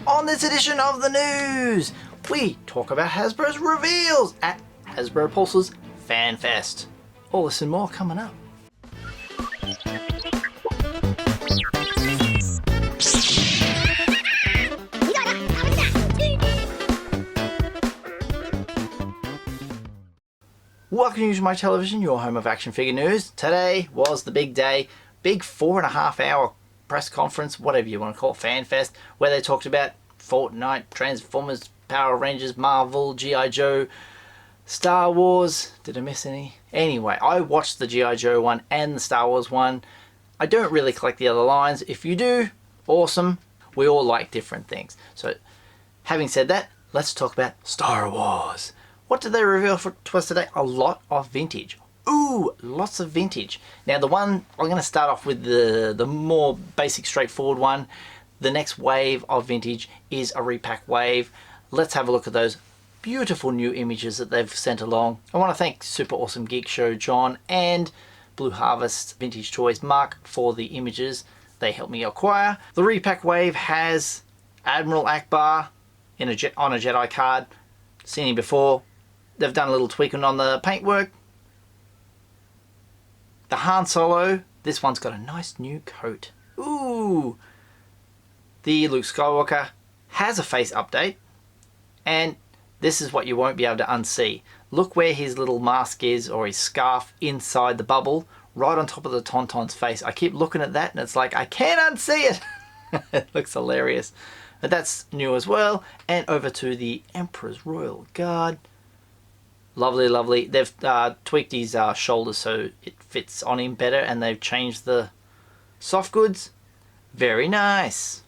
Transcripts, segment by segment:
On this edition of the news, we talk about Hasbro's reveals at Hasbro Pulse's Fan Fest. All this and more coming up. Welcome to Usualmike Television, your home of action figure news. Today was the big day, big 4.5 hour press conference, whatever you want to call it, Fan Fest, where they talked about Fortnite, Transformers, Power Rangers, Marvel, G.I. Joe, Star Wars. Did I miss any? Anyway, I watched the G.I. Joe one and the Star Wars one. I don't really collect the other lines. If you do, awesome. We all like different things. So, having said that, let's talk about Star Wars. What did they reveal to us today? A lot of vintage. Ooh, lots of vintage. Now the one, I'm going to start off with the more basic, straightforward one. The next wave of vintage is a repack wave. Let's have a look at those beautiful new images that they've sent along. I want to thank Super Awesome Geek Show John and Blue Harvest Vintage Toys Mark for the images they helped me acquire. The repack wave has Admiral Akbar on a Jedi card. Seen him before. They've done a little tweaking on the paintwork. The Han Solo, this one's got a nice new coat. Ooh! The Luke Skywalker has a face update, and this is what you won't be able to unsee. Look where his little mask is, or his scarf, inside the bubble, right on top of the Tauntaun's face. I keep looking at that and it's like, I can't unsee it! It looks hilarious. But that's new as well. And over to the Emperor's Royal Guard. Lovely, lovely. They've tweaked his shoulders so it fits on him better, and they've changed the soft goods. Very nice.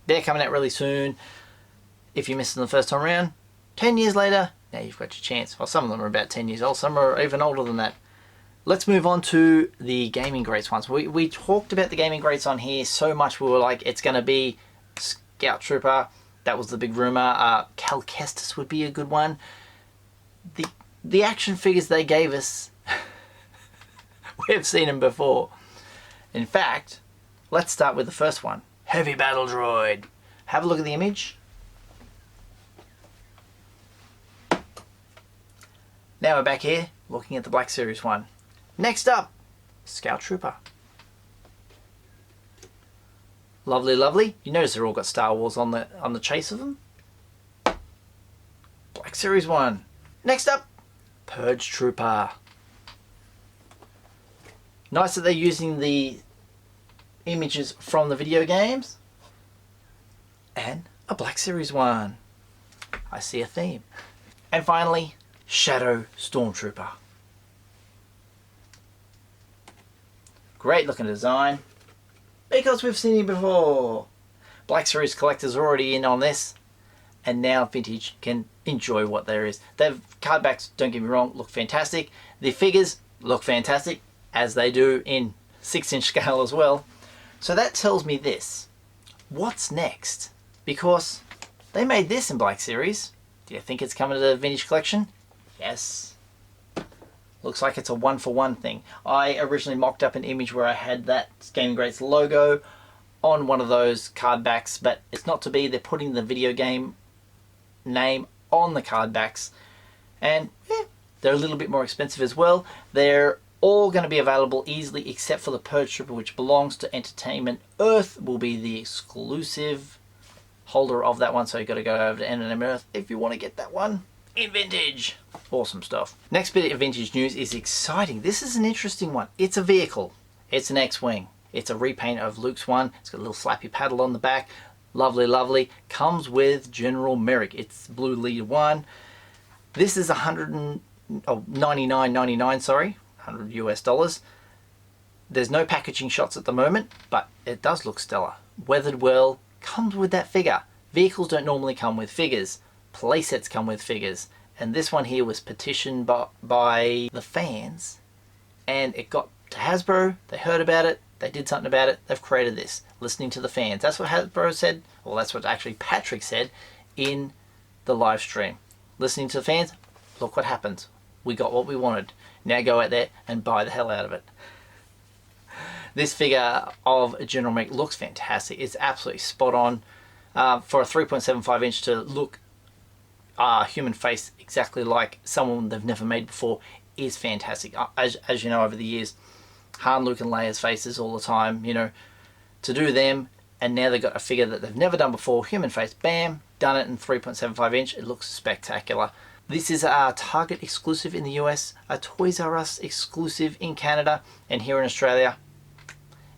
They're coming out really soon. If you missed them the first time around, 10 years later, now you've got your chance. Well, some of them are about 10 years old, some are even older than that. Let's move on to the Gaming Greats ones. We talked about the Gaming Greats on here so much, we were like, it's going to be Scout Trooper. That was the big rumor. Cal Kestis would be a good one. The action figures they gave us, we've seen them before. In fact, let's start with the first one. Heavy Battle Droid. Have a look at the image. Now we're back here looking at the Black Series one. Next up, Scout Trooper. Lovely, lovely. You notice they're all got Star Wars on the chase of them. Black Series one. Next up, Purge Trooper. Nice that they're using the images from the video games. And a Black Series one. I see a theme. And finally, Shadow Stormtrooper. Great looking design, because we've seen him before. Black Series collectors are already in on this, and now vintage can enjoy what there is. They've card backs, don't get me wrong, look fantastic. The figures look fantastic, as they do in 6-inch scale as well. So that tells me this. What's next? Because they made this in Black Series. Do you think it's coming to the vintage collection? Yes. Looks like it's a 1-for-1 thing. I originally mocked up an image where I had that Gaming Greats logo on one of those card backs, but it's not to be. They're putting the video game name on the card backs, and they're a little bit more expensive as well. They're all going to be available easily except for the Purge Trooper, which belongs to Entertainment Earth, will be the exclusive holder of that one, so you've got to go over to Entertainment Earth if you want to get that one in vintage. Awesome stuff. Next bit of vintage news is exciting. This is an interesting one. It's a vehicle. It's an X-Wing. It's a repaint of Luke's one. It's got a little slappy paddle on the back. Lovely, lovely. Comes with General Merrick. It's Blue Lead 1. This is $99.99, sorry. $100 US. There's no packaging shots at the moment, but it does look stellar. Weathered well. Comes with that figure. Vehicles don't normally come with figures. Playsets come with figures. And this one here was petitioned by the fans. And it got to Hasbro. They heard about it. They did something about it. They've created this. Listening to the fans. That's what Hasbro said. Well, that's what actually Patrick said in the live stream. Listening to the fans. Look what happens. We got what we wanted. Now go out there and buy the hell out of it. This figure of General Merrick looks fantastic. It's absolutely spot on. for a 3.75 inch to look human face exactly like someone they've never made before is fantastic. As you know, over the years, Han, Luke and Leia's faces all the time, you know, to do them, and now they've got a figure that they've never done before, human face, bam, done it in 3.75 inch. It looks spectacular. This is our Target exclusive in the US, a Toys R Us exclusive in Canada, and here in Australia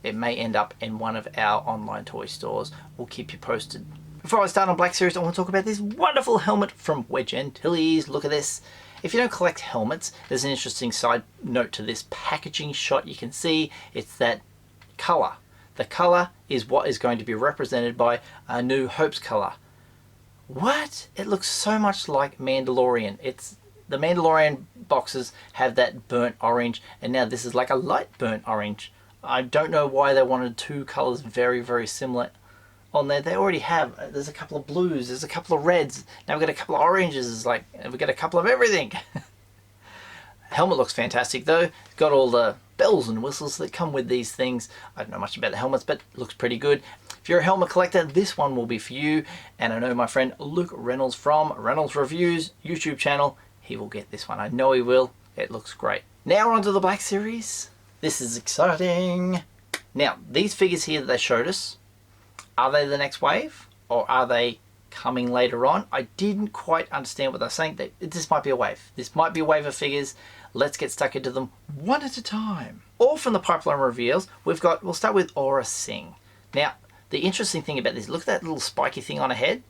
it may end up in one of our online toy stores. We'll keep you posted. Before I start on Black Series, I want to talk about this wonderful helmet from Wedge Antilies. Look at this. If you don't collect helmets, there's an interesting side note to this packaging shot. You can see it's that colour. The colour is what is going to be represented by a New Hope's colour. What? It looks so much like Mandalorian. It's the Mandalorian boxes have that burnt orange, and now this is like a light burnt orange. I don't know why they wanted two colours very, very similar on there. They already have. There's a couple of blues, there's a couple of reds, now we've got a couple of oranges. It's like we've got a couple of everything. Helmet looks fantastic though. It's got all the bells and whistles that come with these things. I don't know much about the helmets, but it looks pretty good. If you're a helmet collector, this one will be for you. And I know my friend Luke Reynolds from Reynolds Reviews YouTube channel, he will get this one. I know he will. It looks great. Now on to the Black Series. This is exciting. Now, these figures here that they showed us, are they the next wave or are they coming later on? I didn't quite understand what they're saying. This might be a wave. This might be a wave of figures. Let's get stuck into them one at a time. All from the pipeline reveals, we'll start with Aura Singh. Now, the interesting thing about this, look at that little spiky thing on her head.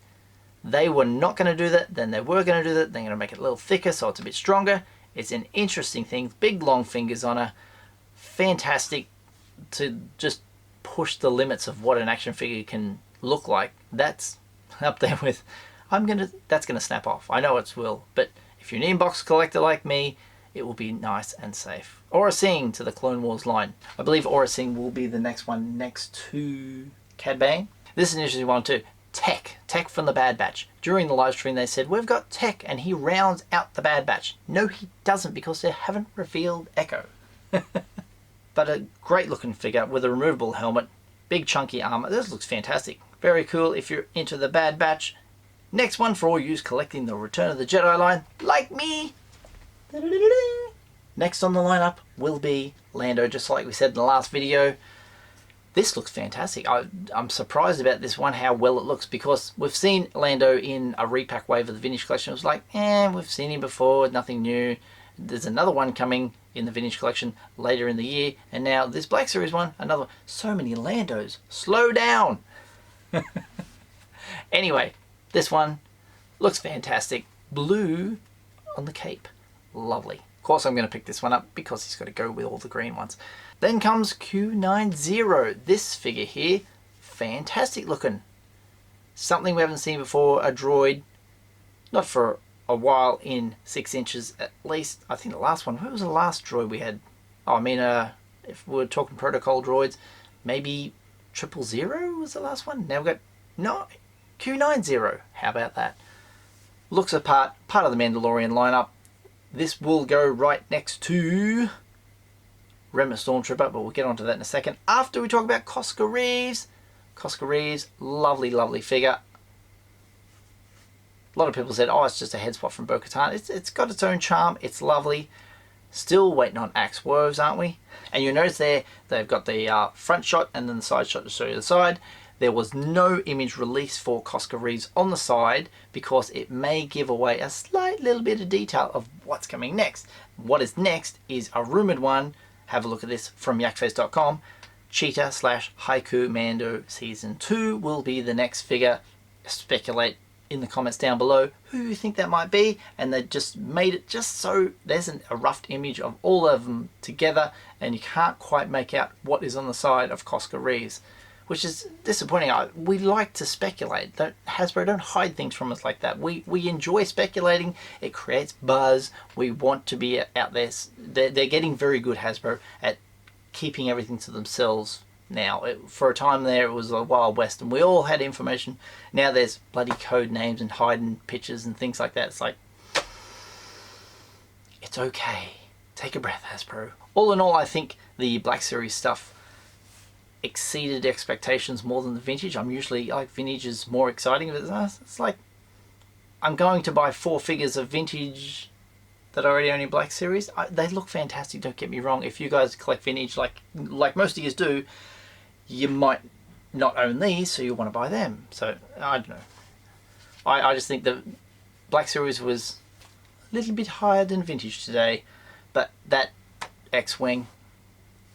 They were not going to do that, then they were going to do that. They're going to make it a little thicker so it's a bit stronger. It's an interesting thing. Big long fingers on her. Fantastic to just push the limits of what an action figure can look like. That's up there with, that's gonna snap off. I know it will, but if you're an inbox collector like me, it will be nice and safe. Aura Singh to the Clone Wars line. I believe Aura Singh will be the next one next to Cad Bane. This is an interesting one too. Tech from the Bad Batch. During the live stream they said, we've got Tech, and he rounds out the Bad Batch. No, he doesn't, because they haven't revealed Echo. But a great looking figure with a removable helmet, big chunky armor. This looks fantastic. Very cool if you're into the Bad Batch. Next one for all you collecting the Return of the Jedi line, like me. Next on the lineup will be Lando, just like we said in the last video. This looks fantastic. I'm surprised about this one, how well it looks, because we've seen Lando in a repack wave of the Vintage Collection. It was like, we've seen him before, nothing new. There's another one coming in the Vintage Collection later in the year, and now this Black Series one, another. So many Landos. Slow down. Anyway, this one looks fantastic. Blue on the cape. Lovely. Of course I'm going to pick this one up because he's got to go with all the green ones. Then comes Q90. This figure here, fantastic looking. Something we haven't seen before, a droid. Not for a while, in 6 inches at least. I think the last one, who was the last droid we had? Oh, I mean, if we're talking protocol droids, maybe 000 was the last one. Now we've got Q90. How about that? Looks a part of the Mandalorian lineup. This will go right next to Remnant Stormtrooper, but we'll get onto that in a second. After we talk about Cosca Reeves. Cosca Reeves, lovely, lovely figure. A lot of people said, oh, it's just a head swap from Bo-Katan. It's got its own charm. It's lovely. Still waiting on Axe Woves, aren't we? And you'll notice there, they've got the front shot and then the side shot to show you the side. There was no image release for Cosca Reeves on the side because it may give away a slight little bit of detail of what's coming next. What is next is a rumored one. Have a look at this from yakface.com. Cheetah / Haiku Mando Season 2 will be the next figure. Speculate in the comments down below who you think that might be, and they just made it just so there's a rough image of all of them together and you can't quite make out what is on the side of Cosca Reeves, which is disappointing. We like to speculate. Hasbro, don't hide things from us like that. We enjoy speculating. It creates buzz. We want to be out there. They're getting very good, Hasbro, at keeping everything to themselves now. For a time there, it was a Wild West and we all had information. Now there's bloody code names and hiding pictures and things like that. It's like, it's okay. Take a breath, Hasbro. All in all, I think the Black Series stuff exceeded expectations more than the vintage. I'm usually like, vintage is more exciting, but it's like I'm going to buy 4 figures of vintage that are already only Black Series. They look fantastic, don't get me wrong. If you guys collect vintage like most of you do, you might not own these, so you want to buy them. So I don't know. I just think the Black Series was a little bit higher than vintage today, but that X-Wing,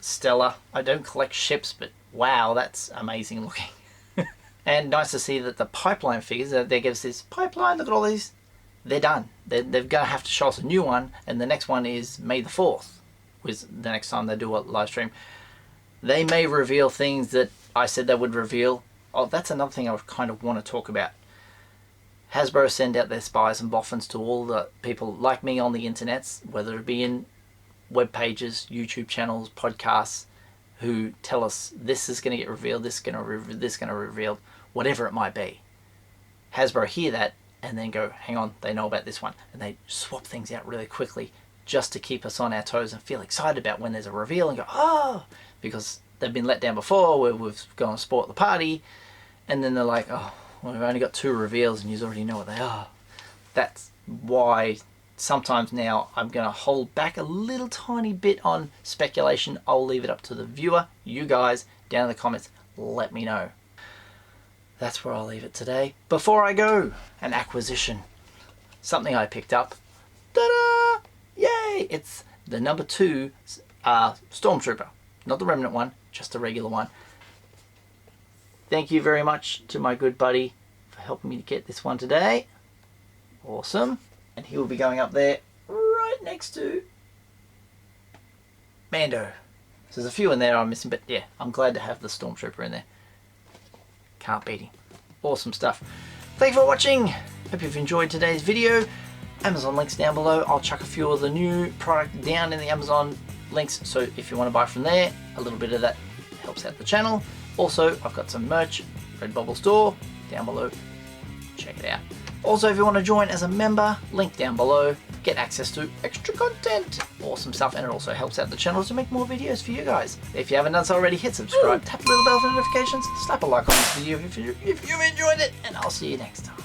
stellar. I don't collect ships, but wow, that's amazing looking. And nice to see that the pipeline figures, they give us this pipeline, look at all these, they're done. They're going to have to show us a new one, and the next one is May the 4th, was the next time they do a live stream. They may reveal things that I said they would reveal. Oh, that's another thing I would kind of want to talk about. Hasbro send out their spies and boffins to all the people like me on the internets, whether it be in web pages, YouTube channels, podcasts, who tell us this is going to get revealed, this is going to revealed, whatever it might be. Hasbro hear that and then go, hang on, they know about this one, and they swap things out really quickly just to keep us on our toes and feel excited about when there's a reveal and go, oh, because they've been let down before where we've gone to sport the party, and then they're like, oh, well, we've only got 2 reveals and you already know what they are. That's why sometimes now I'm going to hold back a little tiny bit on speculation. I'll leave it up to the viewer, you guys, down in the comments, let me know. That's where I'll leave it today. Before I go, an acquisition. Something I picked up. Ta-da! Yay! It's the number 2 Stormtrooper. Not the Remnant one, just the regular one. Thank you very much to my good buddy for helping me to get this one today. Awesome. And he will be going up there right next to Mando. So there's a few in there I'm missing, but yeah, I'm glad to have the Stormtrooper in there. Can't beat him. Awesome stuff. Thanks for watching. Hope you've enjoyed today's video. Amazon links down below. I'll chuck a few of the new product down in the Amazon links, so if you want to buy from there, a little bit of that helps out the channel. Also, I've got some merch, Redbubble store, down below. Check it out. Also, if you want to join as a member, link down below. Get access to extra content. Awesome stuff, and it also helps out the channel to make more videos for you guys. If you haven't done so already, hit subscribe, tap the little bell for notifications, slap a like on this video if you've enjoyed it, and I'll see you next time.